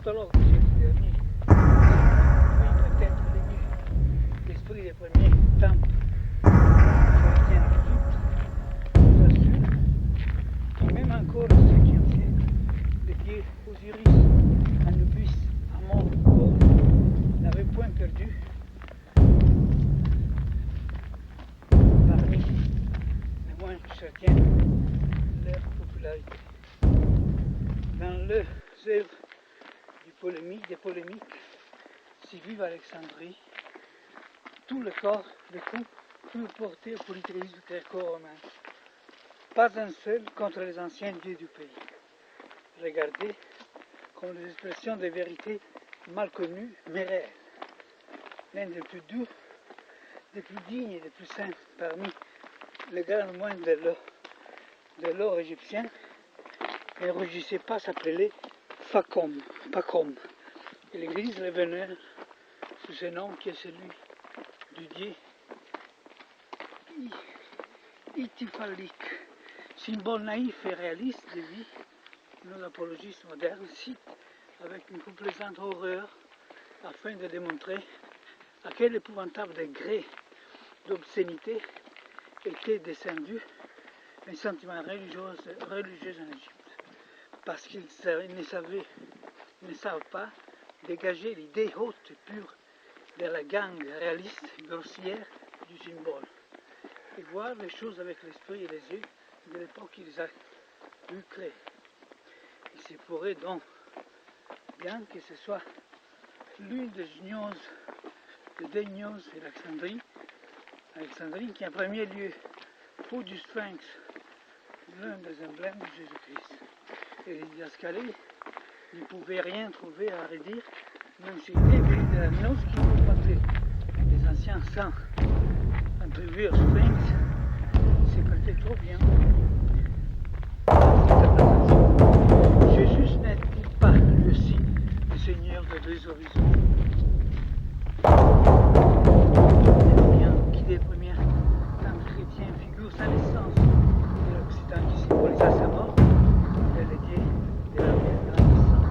orthodoxe siècle dernier, oui, peut-être l'esprit des premiers temples chrétiens d'Égypte nous assure que même encore au 5e siècle, les dieux Osiris, Anubis, Amon, Horus n'avaient point perdu parmi les moins chrétiens leur popularité. Dans leurs œuvres des polémiques, si vive Alexandrie, tout le corps, le coup, fut porté au polythéisme gréco-romain. Pas un seul contre les anciens dieux du pays. Regardez comme des expressions de vérité mal connues mais réelles. L'un des plus doux, des plus dignes et des plus saints parmi les grands moines de l'or égyptien ne rougissait pas s'appeler Pacom. Et l'Église le vénère sous ce nom qui est celui du dieu Itifalik, symbole naïf et réaliste de vie que nos apologistes modernes citent avec une complaisante horreur afin de démontrer à quel épouvantable degré d'obscénité était descendu les sentiments religieux en Égypte, parce qu'ils ne savent pas dégager l'idée haute et pure de la gangue réaliste grossière du symbole, et voir les choses avec l'esprit et les yeux de l'époque qui les a eu créées. Il se pourrait donc bien que ce soit l'une des gnoses de Dénios et d'Alexandrie qui en premier lieu faut du Sphinx, l'un des emblèmes de Jésus-Christ. Et les Didascalés ne pouvaient rien trouver à redire, même si l'idée venait de la gnose qui combattait les anciens saints. Attribuer au Sphinx, c'est peut-être trop bien. Jésus n'est-il pas lui aussi le Seigneur de deux horizons? Qui des premiers temps chrétiens figure sa naissance de l'Occident qui symbolisa sa mort, et le dieu de la grandissant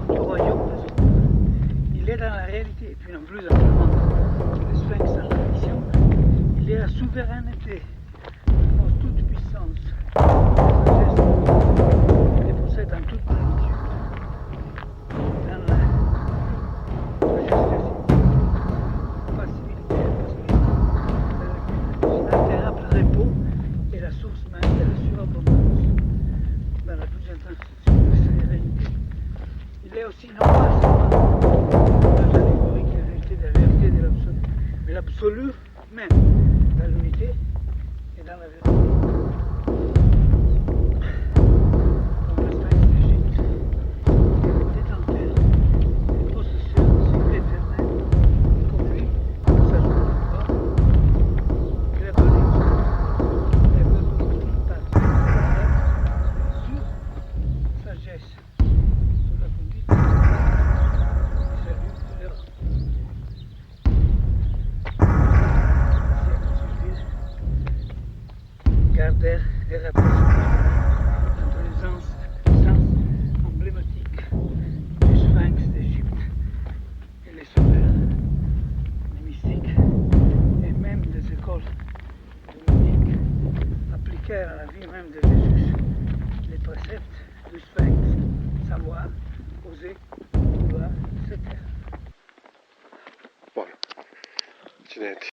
du royaume des hommes. Il est dans la réalité, et puis non plus dans le monde, que le Sphinx dans la mission, il est la souveraineté, la toute puissance, il les possède en toute plénitude, dans la repos est la source même de la surabondance dans la plus intense sérénité. Il est aussi non pas seulement dans l'allégorique et la vérité de la vérité de l'absolu, mais l'absolu même dans l'unité et dans la vérité. Comme l'espèce d'Égypte, détenteur, possesseur de secrets éternels, comme lui, sa joie de corps, sagesse sous la conduite du salut de l'Europe. Gardèrent les rapprochements entre les sens emblématiques du Sphinx d'Égypte et les sauveurs, les mystiques et même des écoles dominiques appliquèrent à la vie même de Jésus les préceptes du Sphinx, savoir, oser, vouloir, etc. Buono, accidenti.